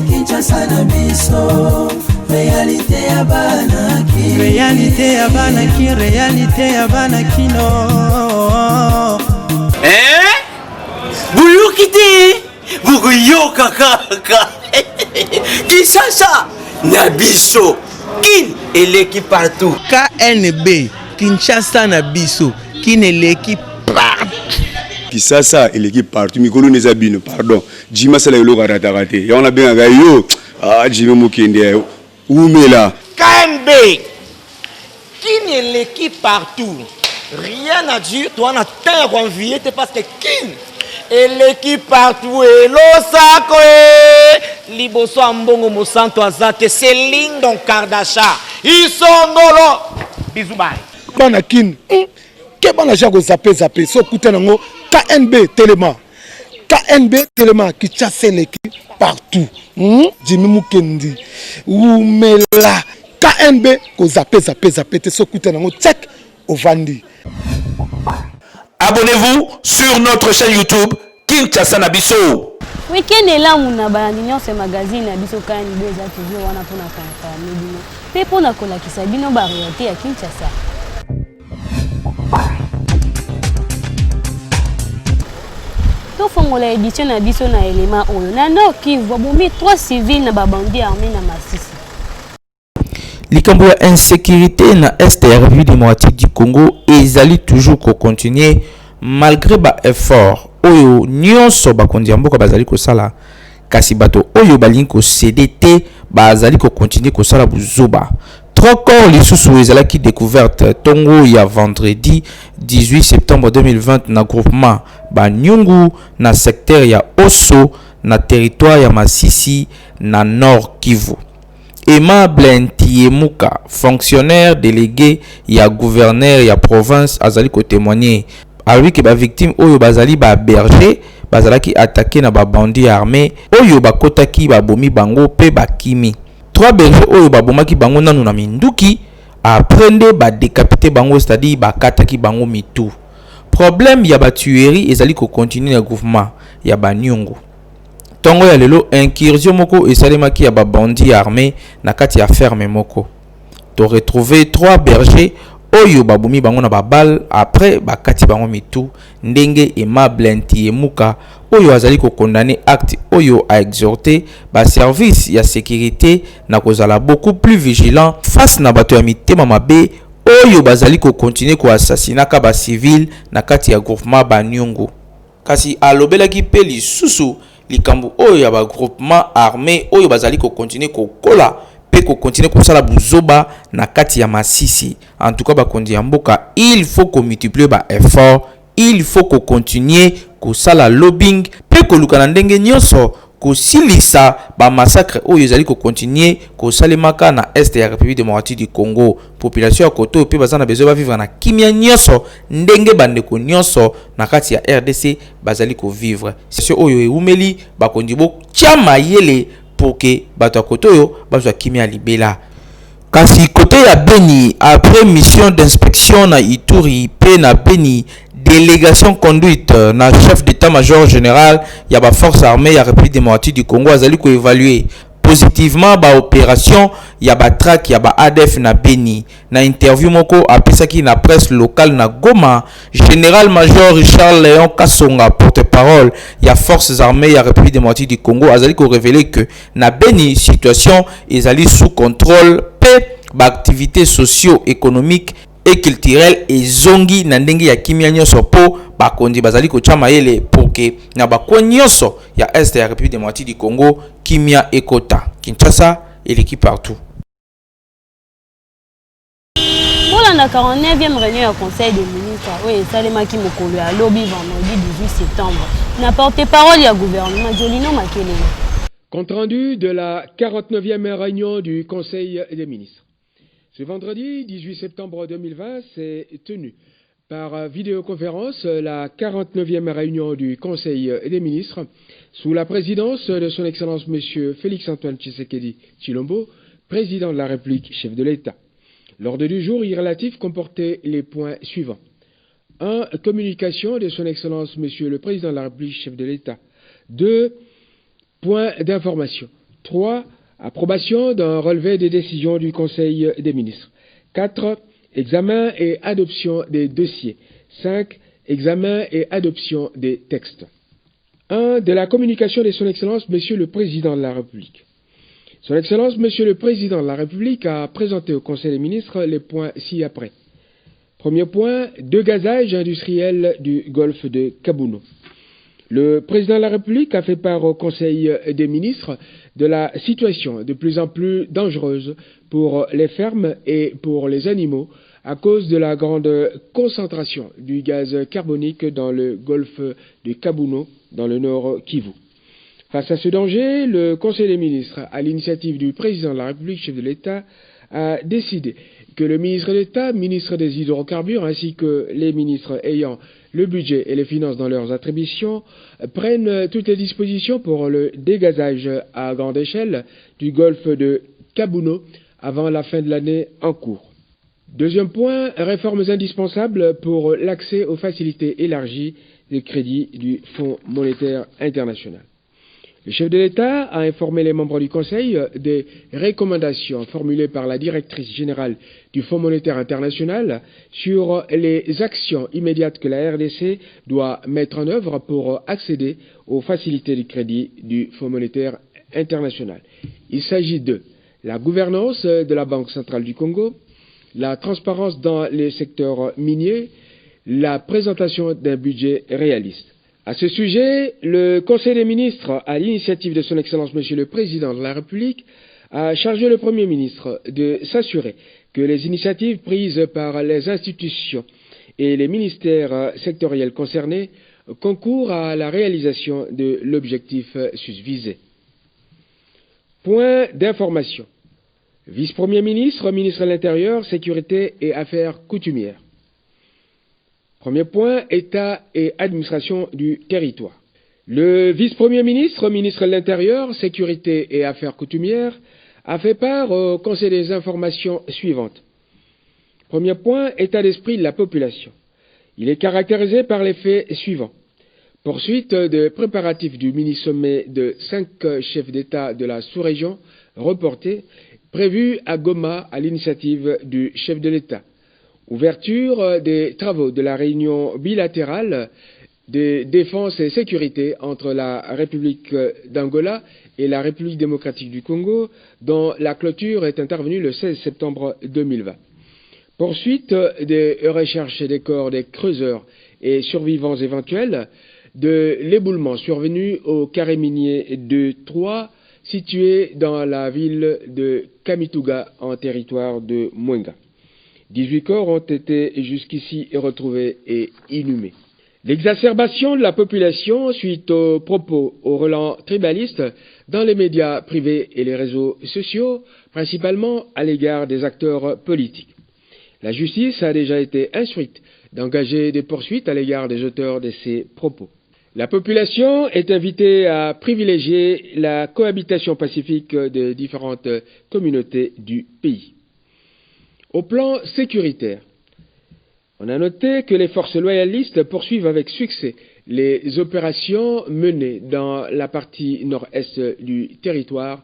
Kinshasa na biso, réalité ya banaki, réalité ya banaki, réalité ya banakino. Buyukite, bukuyoka kaka. Kinshasa na biso, kin eleki partout. KNB, Kinshasa na biso, kin eleki partout. Kinshasa eleki partout. Mikolo nezabino, pardon. Jima sala yolo karatarate. Ya on a bien gayo. Jima mukende. Oumela. KNB, kin eleki partout. Rien à dire, toi on a terre envié, parce que kin eleki partout et l'osako liboso ambongo mosanto azate Céline Don Kardasha isongolo bizubai bana kin ke bana jago zape so kutanango KNB Telema qui chasse l'équipe partout Jimmy Mukendi Oumela KNB ko zape te so kutanango check ovandi. Abonnez-vous sur notre chaîne YouTube Kinshasa na biso. Weekend là muna balandi nyonso magazine na biso kani beza toujours wana pona kaka medino. Pe pona kola kisabino ba réalité ya Kinshasa. To fongola édition na biso na élément oyo. Na no Kivu bomi 3 civils na ba bandits armés na Masisi. Likambo ya insécurité na est ya République démocratique du Congo ezali toujours ko continuer malgré ba effort oyo nyonso bakondi mboka bazali ko sala kasi bato oyo balingi ko CDT bazali ko continuer ko sala buzoba. 3 corps lisusu ezalaki découverte tongo ya vendredi 18 septembre 2020 na groupement Banyungu na secteur ya Osso na territoire ya Masisi na Nord Kivu. Aimable Ntiemuka, fonctionnaire délégué ya gouverneur ya province azali ko témoigner alors que ba victime oyo bazali ba berger bazalaki attaqué na ba bandits armés oyo bakotaki ba bomi bango pe bakimi 3 bergers oyo ba bomaki bango nanu na minduki après ba décapité bango c'est-à-dire ba kataki bango mitu. Problème ya ba tuerie ezali ko continuer na gouvernement ya Banyungu. Tongo ya lelo incursion moko esalemaki ya ba bandits armés na kati ya ferme moko. To retrouver 3 bergers oyo babomi bango na babal après bakati bango mitu ndenge Aimable Ntiemuka oyo azali ko condamner acte oyo a exhorté ba service ya sécurité na kozala beaucoup plus vigilant face na bato ya mitema mabe oyo bazali ko continuer ko assassinaka ba civil na kati ya groupement Banyungu. Kasi alobelaki pe lisusu likambo oyo ya ba groupement armé oyo bazali ko continuer ko kola pe ko continuer ko sala buzoba na kati ya Masisi. En tout cas bakondi ya mboka il faut qu'on multiplie ba effort, il faut qu'on continue ko sala lobbying pe ko lukana ndenge nyonso ko silisa ba massacre oyo ezali ko continuer ko salemaka na est ya République démocratique du Congo. Population ya koto pe bazana bezo ba vivre na kimia nyonso ndenge bandeko nyonso na kati ya RDC bazali ko vivre. C'est oyo eumeli bakondi bo chama yele pour que bato koto yo bazwa kimia libela. Kasi côté ya Beni après mission d'inspection na Ituri pe na Beni délégation conduite na chef d'état-major général ya ba force armée ya République démocratique du Congo azali ko évaluer positivement ba opération ya ba track ya ba ADF na Beni. Na interview moko apesaki na presse locale na Goma, général major Richard Léon Kasonga, porte-parole ya forces armées ya République démocratique du Congo azali ko révéler que na Beni situation ezali sous contrôle pe ba activités socio-économiques et culturelles et zongi na ndenge ya kimia nyonso po bakondi bazali ko chama yele pour que na bakwa nyonso ya est ya République démocratique du Congo kimia ekota. Kinshasa et l'équipe partout. Voilà la 49e réunion du Conseil des ministres. Oui, Salemaki Mokolo à lobby vendredi 18 septembre. Na porte-parole du gouvernement Jolino Makele. Compte rendu de la 49e réunion du Conseil des ministres. Ce vendredi 18 septembre 2020 s'est tenu par vidéoconférence la 49e réunion du Conseil des ministres sous la présidence de son Excellence M. Félix-Antoine Tshisekedi Tshilombo, président de la République, chef de l'État. L'ordre du jour irrelatif comportait les points suivants. 1. Communication de son Excellence Monsieur le Président de la République, chef de l'État. 2. Point d'information. 3. Approbation d'un relevé des décisions du Conseil des ministres. 4. Examen et adoption des dossiers. 5. Examen et adoption des textes. 1. De la communication de son Excellence Monsieur le Président de la République. Son Excellence Monsieur le Président de la République a présenté au Conseil des ministres les points ci-après. Premier point, dégazage industriel du golfe de Kabouno. Le Président de la République a fait part au Conseil des ministres de la situation de plus en plus dangereuse pour les fermes et pour les animaux à cause de la grande concentration du gaz carbonique dans le golfe de Kabouno, dans le nord Kivu. Face à ce danger, le Conseil des ministres, à l'initiative du Président de la République, chef de l'État, a décidé que le ministre d'État, ministre des hydrocarbures, ainsi que les ministres ayant le budget et les finances dans leurs attributions, prennent toutes les dispositions pour le dégazage à grande échelle du golfe de Kabouno avant la fin de l'année en cours. Deuxième point, réformes indispensables pour l'accès aux facilités élargies de crédit du Fonds monétaire international. Le chef de l'État a informé les membres du Conseil des recommandations formulées par la directrice générale du Fonds monétaire international sur les actions immédiates que la RDC doit mettre en œuvre pour accéder aux facilités de crédit du Fonds monétaire international. Il s'agit de la gouvernance de la Banque centrale du Congo, la transparence dans les secteurs miniers, la présentation d'un budget réaliste. À ce sujet, le Conseil des ministres, à l'initiative de son Excellence Monsieur le Président de la République, a chargé le Premier ministre de s'assurer que les initiatives prises par les institutions et les ministères sectoriels concernés concourent à la réalisation de l'objectif susvisé. Point d'information. Vice-Premier ministre, ministre de l'Intérieur, Sécurité et Affaires coutumières. Premier point, État et administration du territoire. Le vice-premier ministre, ministre de l'Intérieur, Sécurité et Affaires coutumières, a fait part au Conseil des informations suivantes. Premier point, état d'esprit de la population. Il est caractérisé par les faits suivants. Poursuite de préparatifs du mini-sommet de 5 chefs d'État de la sous-région reporté, prévu à Goma à l'initiative du chef de l'État. Ouverture des travaux de la réunion bilatérale de défense et sécurité entre la République d'Angola et la République démocratique du Congo, dont la clôture est intervenue le 16 septembre 2020. Poursuite des recherches des corps des creuseurs et survivants éventuels de l'éboulement survenu au carré minier de 3, situé dans la ville de Kamituga, en territoire de Mwenga. 18 corps ont été jusqu'ici retrouvés et inhumés. L'exacerbation de la population suite aux propos au relent tribaliste dans les médias privés et les réseaux sociaux, principalement à l'égard des acteurs politiques. La justice a déjà été instruite d'engager des poursuites à l'égard des auteurs de ces propos. La population est invitée à privilégier la cohabitation pacifique des différentes communautés du pays. Au plan sécuritaire, on a noté que les forces loyalistes poursuivent avec succès les opérations menées dans la partie nord-est du territoire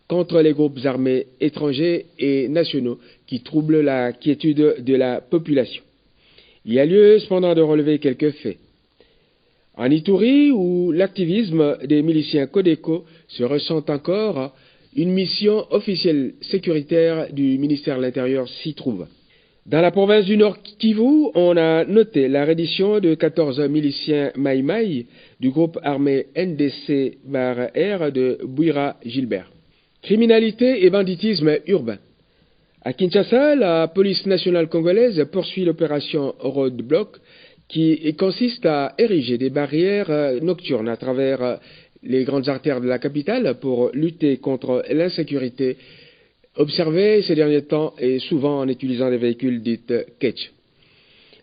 contre les groupes armés étrangers et nationaux qui troublent la quiétude de la population. Il y a lieu cependant de relever quelques faits. En Ituri, où l'activisme des miliciens Codeco se ressent encore, une mission officielle sécuritaire du ministère de l'Intérieur s'y trouve. Dans la province du Nord Kivu, on a noté la reddition de 14 miliciens Maï-Maï du groupe armé NDC-R de Bouira Gilbert. Criminalité et banditisme urbain. À Kinshasa, la police nationale congolaise poursuit l'opération Roadblock qui consiste à ériger des barrières nocturnes à travers les grandes artères de la capitale pour lutter contre l'insécurité observée ces derniers temps et souvent en utilisant des véhicules dits ketch.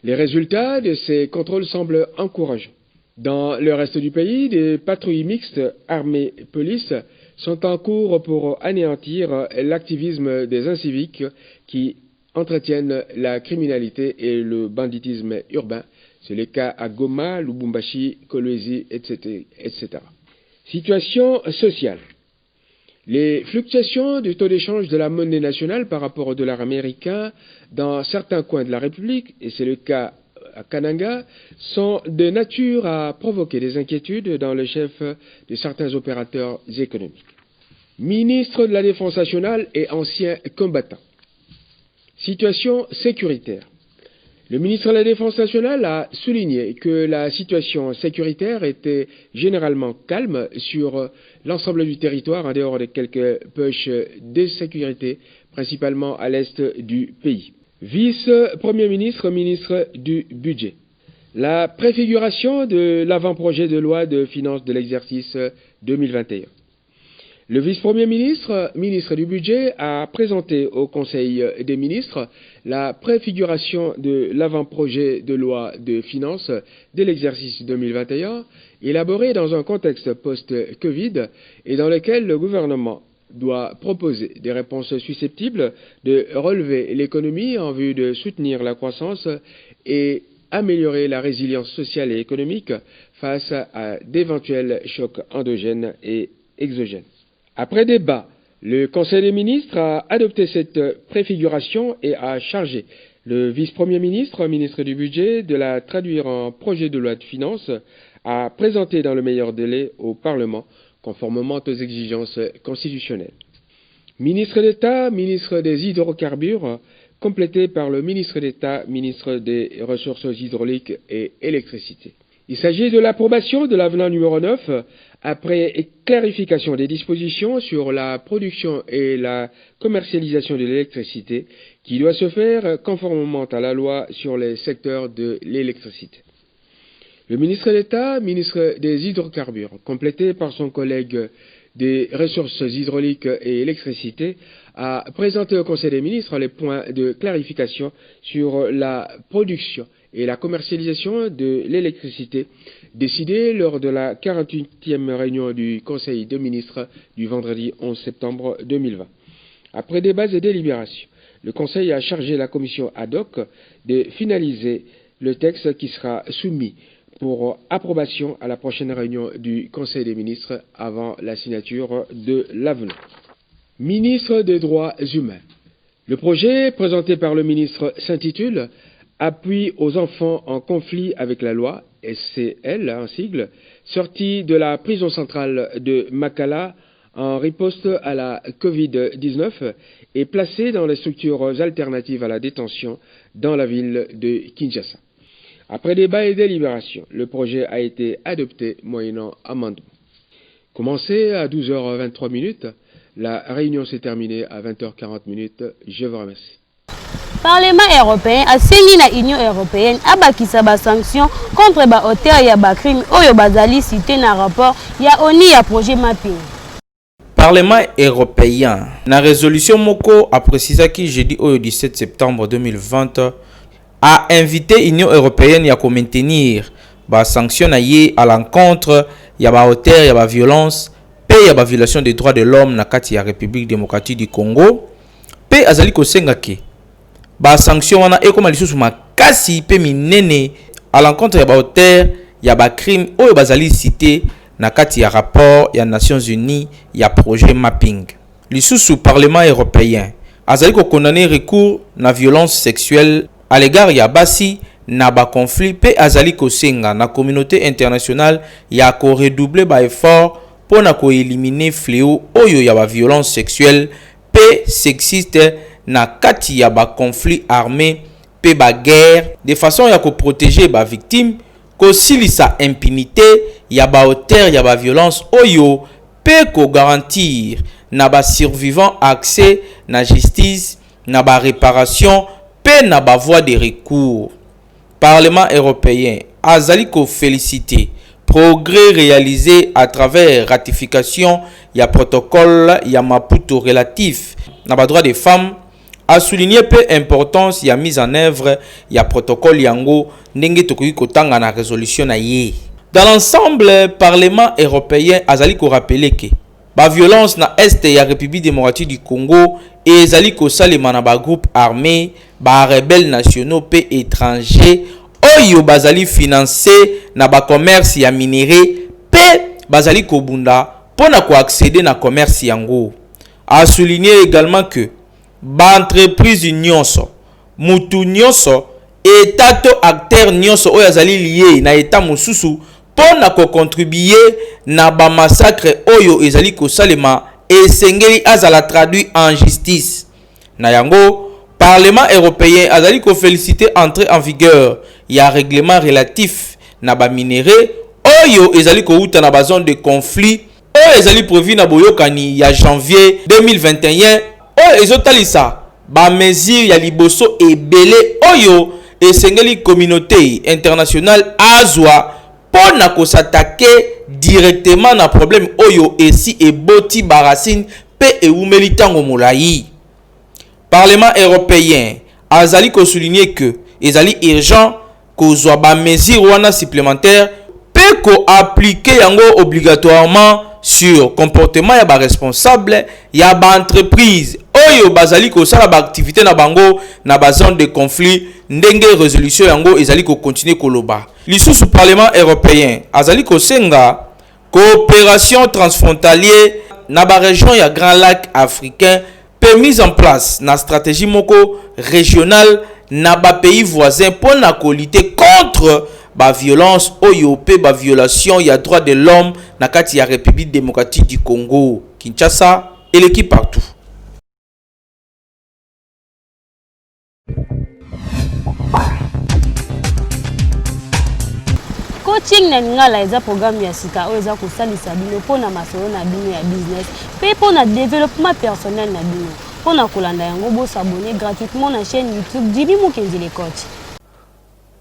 Les résultats de ces contrôles semblent encourageants. Dans le reste du pays, des patrouilles mixtes armées-police sont en cours pour anéantir l'activisme des inciviques qui entretiennent la criminalité et le banditisme urbain. C'est le cas à Goma, Lubumbashi, Kolwezi, etc., etc. Situation sociale. Les fluctuations du taux d'échange de la monnaie nationale par rapport au dollar américain dans certains coins de la République, et c'est le cas à Kananga, sont de nature à provoquer des inquiétudes dans le chef de certains opérateurs économiques. Ministre de la Défense nationale et ancien combattant. Situation sécuritaire. Le ministre de la Défense nationale a souligné que la situation sécuritaire était généralement calme sur l'ensemble du territoire, en dehors de quelques poches d'insécurité, principalement à l'est du pays. Vice-premier ministre, ministre du Budget. La préfiguration de l'avant-projet de loi de finances de l'exercice 2021. Le vice-premier ministre, ministre du Budget, a présenté au Conseil des ministres la préfiguration de l'avant-projet de loi de finances de l'exercice 2021, élaboré dans un contexte post-Covid et dans lequel le gouvernement doit proposer des réponses susceptibles de relever l'économie en vue de soutenir la croissance et améliorer la résilience sociale et économique face à d'éventuels chocs endogènes et exogènes. Après débat, le Conseil des ministres a adopté cette préfiguration et a chargé le vice-premier ministre, ministre du Budget, de la traduire en projet de loi de finances à présenter dans le meilleur délai au Parlement, conformément aux exigences constitutionnelles. Ministre d'État, ministre des hydrocarbures, complété par le ministre d'État, ministre des Ressources hydrauliques et électricité. Il s'agit de l'approbation de l'avenant numéro 9, après clarification des dispositions sur la production et la commercialisation de l'électricité, qui doit se faire conformément à la loi sur les secteurs de l'électricité. Le ministre d'État, ministre des hydrocarbures, complété par son collègue des ressources hydrauliques et électricité, a présenté au Conseil des ministres les points de clarification sur la production et la commercialisation de l'électricité décidés lors de la 48e réunion du Conseil des ministres du vendredi 11 septembre 2020. Après débats et délibérations, le Conseil a chargé la commission ad hoc de finaliser le texte qui sera soumis pour approbation à la prochaine réunion du Conseil des ministres avant la signature de l'avenant. Ministre des Droits humains. Le projet présenté par le ministre s'intitule « Appui aux enfants en conflit avec la loi », SCL, un sigle, sorti de la prison centrale de Makala en riposte à la Covid-19 et placé dans les structures alternatives à la détention dans la ville de Kinshasa. Après débat et délibération, le projet a été adopté moyennant amendement. Commencé à 12h23, la réunion s'est terminée à 20h40. Je vous remercie. Parlement européen a signé la Union européenne a bakisa ba sanctions contre ba auteur ya ba crime oyo bazali cité na rapport ya ONU ya projet mapping. Parlement européen na résolution moko a précisé que jeudi au 17 septembre 2020 a invité Union européenne à maintenir ba sanctions à l'encontre ya ba auteur ya ba violence pe ya ba violation des droits de l'homme na kati ya République démocratique du Congo pe azali kosenga ke ba sanction wana ekoma lisusu makasi pe minene à l'encontre ya ba auteur ya ba crime oyo bazali cité na kati ya rapport ya Nations Unies ya projet mapping. Lisusu Parlement européen azali ko condamner recours na violence sexuelle à l'égard ya basi na ba conflit pe azali ko senga na communauté internationale ya ko redoubler ba effort pour na ko éliminer fléau oyo ya ba violence sexuelle pe sexiste na kati ya ba conflit armé pe ba guerre de façon ya ko protéger ba victime ko silisa impunité ya ba auteur ya ba violence oyo pe ko garantir na ba survivant accès na justice na ba réparation pe na ba voie de recours. Parlement européen azali ko féliciter progrès réalisés à travers ratification ya protocole ya Maputo relatif na ba droit des femmes a souligné peu importance ya mise en œuvre ya protocole yango ndenge tokoki kotanga na résolution na ye. Dans l'ensemble, Parlement européen azali ko rappeler que ba violence na est ya République démocratique du Congo et ezali kosalema na ba groupe armé, ba rebelles nationaux pe étrangers oyo bazali financé na ba commerce ya minerai pe bazali kobunda pona ko accéder na commerce yango. A souligner également que ba entreprise nyonso mutu nyonso état to acteur nyonso oyo azali lié na état mosusu pona ko contribuer na ba massacre oyo ezali kosalema esengeli azala traduit en justice. Na yango Parlement européen azali ko féliciter entrée en vigueur ya règlement relatif na ba minerai oyo ezali ko uta na ba zone de conflit oyo ezali prévu na boyokani ya janvier 2021 oyo ezotalisa ba mesure ya liboso ebele oyo esengeli communauté internationale azwa pona ko s'attaquer directement na problème oyo esi eboti barasine pe eumeli tango molai. Parlement européen azali ko souligner que ezali urgent kozwa ba mesure wana supplémentaire pe ko appliquer yango obligatoirement sur comportement ya ba responsable ya ba entreprise oyo bazali ko sala ba activité na bango na ba zone de conflit ndenge résolution yango ezali ko continuer koloba. Lisusu Parlement européen azali ko senga coopération transfrontalier na ba région ya Grand Lac africain pe mise en place na stratégie moko régionale na ba pays voisins pour na ko lutter contre ba violence oyo pe ba violation ya droit de l'homme na kati ya République démocratique du Congo. Kinshasa et l'équipe partout. Coaching na ngala eza programme ya sika oyo eza kosalisa bino pona masolo na bino ya business pe pona développement personnel na bino. Pona kolanda yango bo s'abonner gratuitement na chaîne YouTube Djiby Mukendi le coach.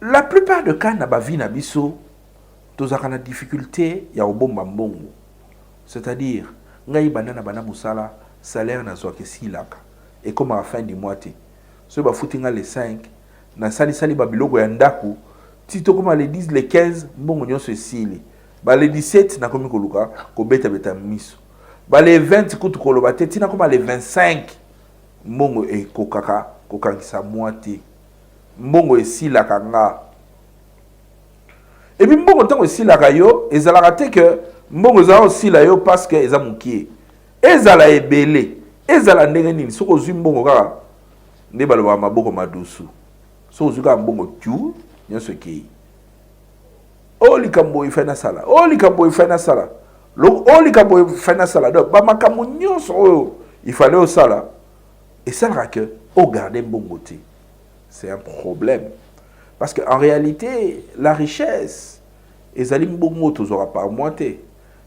La plupart de cas na ba vie na biso tozaka na difficulté ya obomba mbongo. C'est-à-dire ngai banana bana musala salaire na zwa kesilaka et comme à la fin du mois te so ba futinga les 5 na sali ba biloko ya ndaku tito comme les 10 les 15 mbongo nyonso esili ba les 17 na komi koluka ko beta miso ba les 20 kutu koloba te tina comme les 25 mbongo e kokaka kokangisa mois te mbongo esilaka nga et puis mbongo tango esilaka yo ezalaka te que mbongo za osila yo parce que eza mukie ezala ebele ezala ndenge nini soko zwi mbongo kaka nde baloba maboko madusu soko zwi kaka mbongo tu nyonso ekei likambo ifana sala likambo ifana sala likambo ifana sala donc bamakambo nyonso oyo ifale osala esalaka que ogarde mbongo te. C'est un problème. Parce qu'en réalité, la richesse, les alim bongo t'aura pas monté.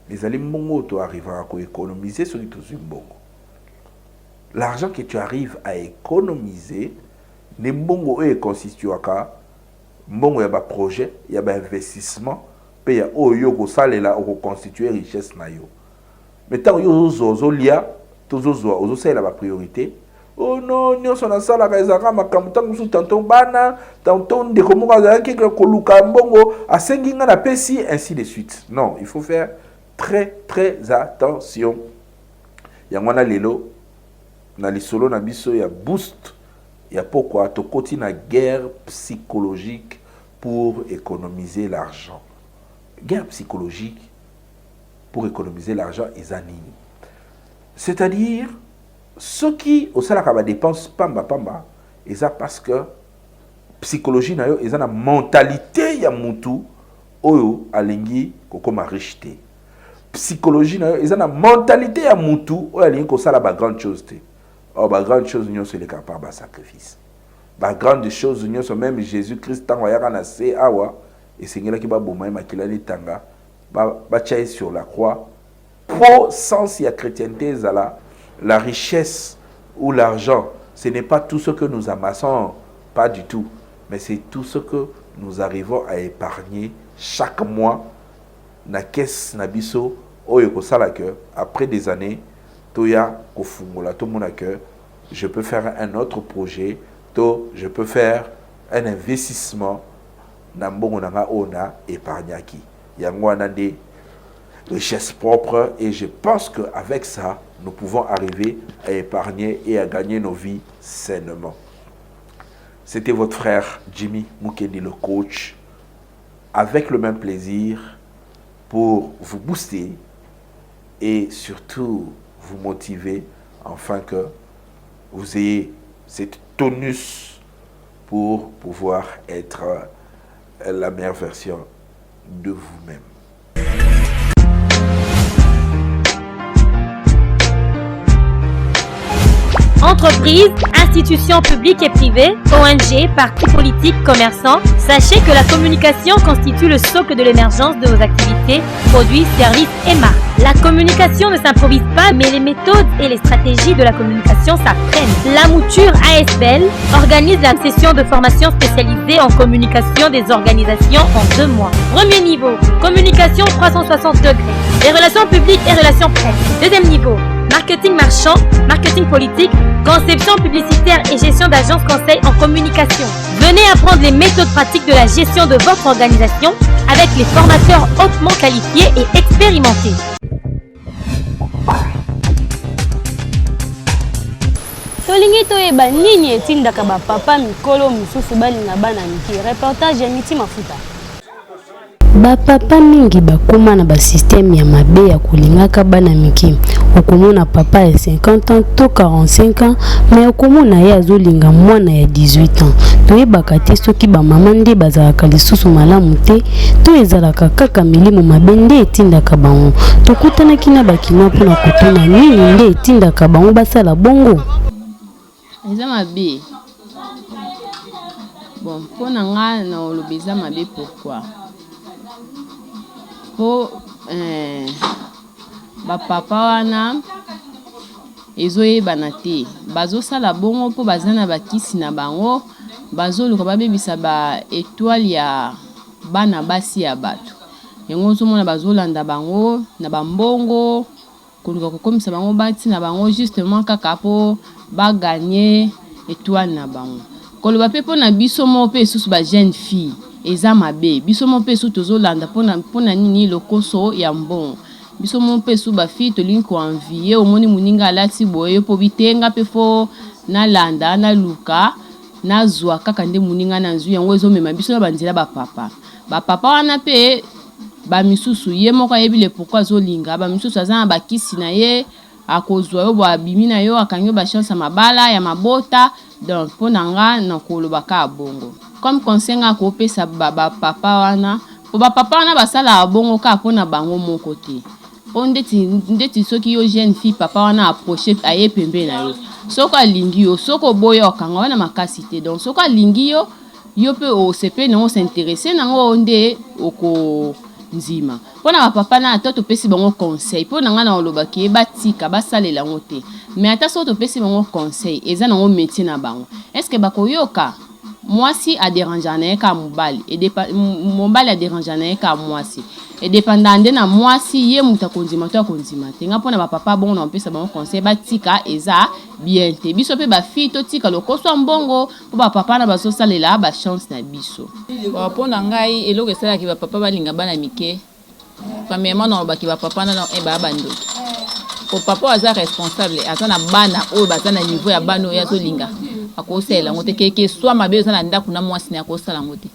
Les alim bongo tu arriveras à économiser sur les bongo. L'argent que tu arrives à économiser, les bongo est constitué à bongo y a un projet, il y a un investissement, puis il y a oyo ko sale là ko constituer richesse na yo. Mais tant yo zo lia, tozo c'est la priorité. Oh non, nous sommes dans la salle, nous tantôt bana, tantôt de comment koluka mbongo, a senginga na pesi, ainsi de suite. Non, il faut faire très attention. Yangwana lelo, na lisolo na biso ya boost, ya pourquoi to koti na guerre psychologique pour économiser l'argent. Guerre psychologique pour économiser l'argent ezanini. C'est-à-dire ceux qui au salaka ba dépense pamba et ça parce que psychologie na yo eza na mentalité ya mutu oyo alingi kokoma richté. Psychologie na yo eza na mentalité ya mutu oyo alingi ko sala ba grande chose te. Oh ba grande chose nyonso le capable ba sacrifice. Ba grande chose nyonso même Jésus-Christ tango yaka na se awa et sengela ki ba boma makilani tanga ba tchaye sur la croix pour sens ya chrétienté zala. La richesse ou l'argent, ce n'est pas tout ce que nous amassons, pas du tout. Mais c'est tout ce que nous arrivons à épargner chaque mois. Na caisse na biso, oyo ko sala que après des années, toya ko fungola to mona que je peux faire un autre projet, je peux faire un investissement na mbongo nanga ona épargnaki. Yango anande richesse propre. Et je pense qu'avec ça, nous pouvons arriver à épargner et à gagner nos vies sainement. C'était votre frère Jimmy Mukendi, le coach, avec le même plaisir pour vous booster et surtout vous motiver afin que vous ayez cette tonus pour pouvoir être la meilleure version de vous-même. Entreprises, institutions publiques et privées, ONG, partis politiques, commerçants, sachez que la communication constitue le socle de l'émergence de vos activités, produits, services et marques. La communication ne s'improvise pas, mais les méthodes et les stratégies de la communication s'apprennent. La mouture ASBL organise la session de formation spécialisée en communication des organisations en 2 mois. Premier niveau, communication 360 degrés, les relations publiques et relations presse. Deuxième niveau, marketing marchand, marketing politique, conception publicitaire et gestion d'agence conseil en communication. Venez apprendre les méthodes pratiques de la gestion de votre organisation avec les formateurs hautement qualifiés et expérimentés. tolingi toyeba nini etindaka bapapa mikolo misusu balinga bana mike. Reportage ya Miti Mafuta. Bapapa mingi bakoma na basystème ya mabe ya kolingaka bana mike. Okomona papa ya 50 ans to 45 ans, mais okomona ye azolinga mwana ya 18 ans. Toyebaka te soki bamama nde bazalaka lisusu malamu te to ezalaka kaka milimo mabe nde etindaka bango. Tokutanaki na bakina mpona kotuna nini nde etindaka bango basala bongo. Eza mabe. Bon, mpona nga na olobi eza mabe pourquoi? Po bapapa wana ezoyebana te, bazosala bongo mpo baza na bakisi na bango, bazoluka babebisa ba étoile ya bana basi ya bato. Yango ozomona bazolanda bango na bambongo, koluka kokomisa bango bati na bango justement kaka po baganye étoile na bango. Koloba pe mpo na biso mo pe susu ba jeune fille eza mabe, biso mo pe su tozolanda pona nini lokoso ya mbongo. Biso mo pe su ba fille tolingi ko envier omoni muninga alati boye po bitenga pe fo na landa na luka na zwa kaka nde muninga na nzu yango ezomema biso na banzela bapapa. Bapapa wana pe ba misusu ye moko ayebile pourquoi zolinga, ba misusu aza na bakisi na ye akozwa yo ba bimi na yo akanyo ba chance mabala ya mabota. Donc pona nga na koloba ka bongo comme conseil ko pesa baba papa wana po ba papa wana basala bongo ka pona bango mon côté po ndeti soki yo jeune fille papa wana approcher aye pembe na yo soko alingi yo soko boyo okanga wana makasi te. Donc soko alingi yo pe o sepe no s'intéresser nango nde oko nzima pona ba papa na toto pesi bango conseil pona nga na oloba ke batika basalela ngote. Mais ata so to pesi bango conseil eza nango métier na bango. Est-ce que bakoyoka mwasi a déranger na ka mobali et mobali a déranger na ka mwasi et dépendant de na mwasi ye muta konzima to konzima te nga pona ba papa bongo na pesa bango conseil batika eza bien te biso pe ba fille to tika lokoso mbongo po ba papa na baso salela ba chance na biso. Pona ngai eloko esala ki ba papa balinga bana mike premièrement na ba ki ba papa na ba bando o papa aza responsable atana bana o bazana niveau ya bano ya zolinga akosela ngote keke soit mabe za na ndako na mwasi na akosala ngote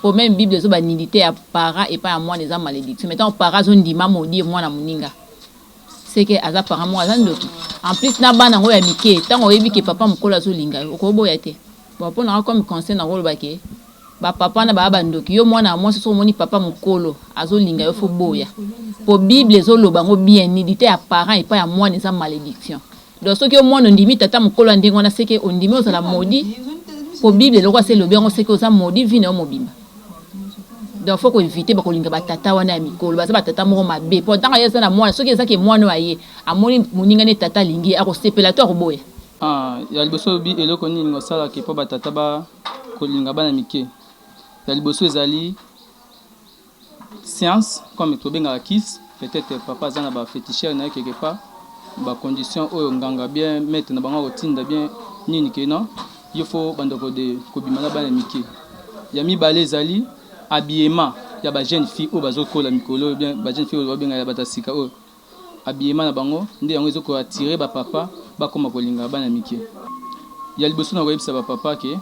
po même bible zo ba nidité ya para et pas à moi les malédiction maintenant para zo ndima modi mwana muninga c'est que aza para moi aza ndoki en plus na bana ngo ya mike tango yebi ke papa mukolo azolinga okoboya te bon po na comme conseil na rolo bake ba papa na ba bandoki yo mwana mwasi so moni papa mukolo azolinga yo fo boya po bible zo loba ngo bien nidité ya parents et pas à moi les malédiction. Donc ce que moi on dit tata mukolo ndingo na seke on dit mais la maudit po bible le roi c'est le bien on sait que ça maudit vine au mobimba. Donc faut qu'on éviter ba kolinga ba tata wana mikolo ba tata mo mabe po tanga yesa na moi ce que ça que moi no aye amoni muninga ne tata lingi a ko sepelateur boya. Ya liboso bi eloko nini ngosala ke po ba tata ba kolinga bana mike. Ya liboso ezali science comme tobenga kiss peut-être papa zana ba féticheur na quelque part ba condition oyo nganga bien mettre na bango kotinda bien nini ke non il faut bandoko de kobima na bana mike. Ya mibale ezali habillement ya ba jeune fille o bazo kola mikolo bien ba jeune fille o babenga ya batasika o habillement na bango nde yango ezoko attirer ba papa ba koma kolinga bana mike ya liboso na koyebisa ba papa ke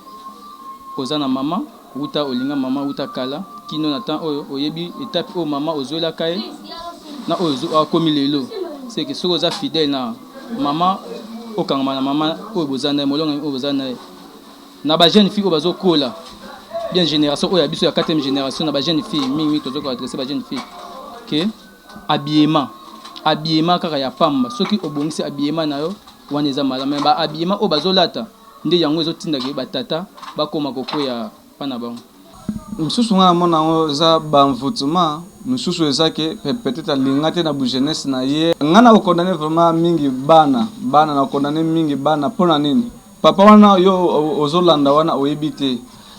oza na mama uta olinga mama uta kala kino na temps oyo oyebi étape o mama ozola kae na oyo akomi lelo c'est que soko za fidèle na mama okangama na mama oyo bozana molonga oyo bozana na ba jeune fille o bazo kola bien génération oyo biso ya 4e génération na ba jeune fille mingi tozoko adresser ba jeune fille que habillement kaka ya pamba soki obongisi habillement na yo wana eza malama ba habillement o bazolata nde yango ezotindaka batata bakoma kokwea pana bango misusu nga mona ngo za bamvutuma misusu ezake peut-être alinga te na bu jeunesse na ye nga na okondane vraiment mingi bana na okondane mingi bana pona nini papa wana yo ozolanda wana oyebi te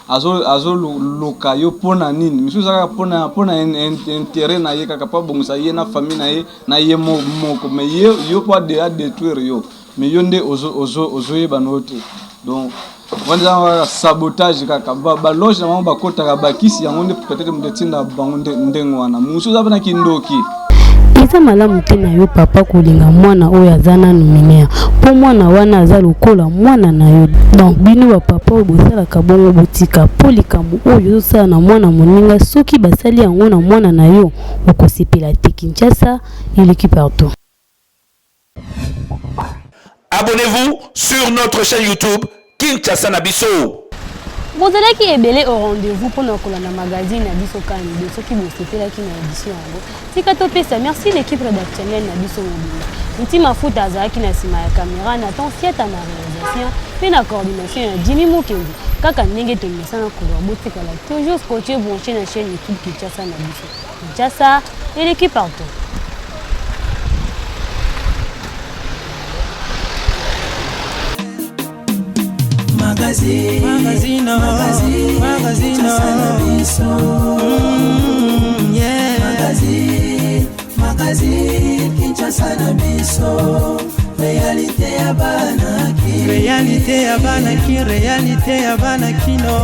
azoluka yo pona nini misusu kaka pona intérêt na ye kaka pa bongisa ye na famille na ye moko mais yo po de détruire yo mais yo nde ozoyeba note donc wanda sabotage kaka ba loge na bango bakotaka bakisi yango nde peut-être mudetinda bango ndengo wana mususu abana kindoki eza malamu te na yo papa kolinga mwana oyo aza nanu minea mpo mwana wana aza lokola mwana na yo donc bino bapapa oyo bosalaka bongo botika mpo likambo oyo ozosala na mwana moninga soki basali yango na mwana na yo okosepela te. Kinshasa eleki partout. Abonnez-vous sur notre chaîne YouTube Kinshasa na biso. Vous allez qui est belé au rendez-vous pour nous coller dans magazine na biso kan de ceux qui vous c'était qui na édition yango. Tikato pesa merci l'équipe rédactionnelle na biso mobile. Nti mafuta azaki na sima ya caméra na ton sieta na réalisation et na coordination ya Jimmy Mukendi. Kaka ndenge to mesana ko botika la toujours scotché branché na chaîne YouTube Kinshasa na biso. Kinshasa et l'équipe partout. Magazine Kinshasa na biso réalité ya bana ki réalité ya bana kino